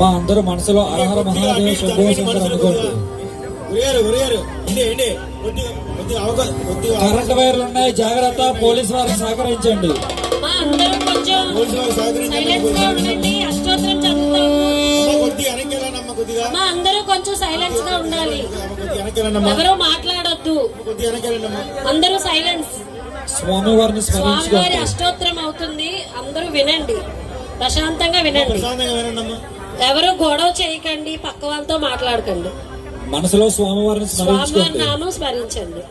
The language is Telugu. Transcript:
మా అందరూ మనసులో హరహర మహాదేవ శంభో శంకర్ అనుకోండి. కరెంట్ వైర్లు ఉన్నాయి, జాగ్రత్త. పోలీసు వారికి సహకరించండి. అందరూ కొంచెం సైలెన్స్ గా ఉండాలి. ఎవరో మాట్లాడొద్దు, అందరూ సైలెన్స్. స్వామివారి అష్టోత్తరం అవుతుంది, అందరూ వినండి, ప్రశాంతంగా వినండి. ఎవరు గొడవ చేయకండి, పక్క వాళ్ళతో మాట్లాడకండి. మనసులో స్వామివారిని నామం స్మరించండి.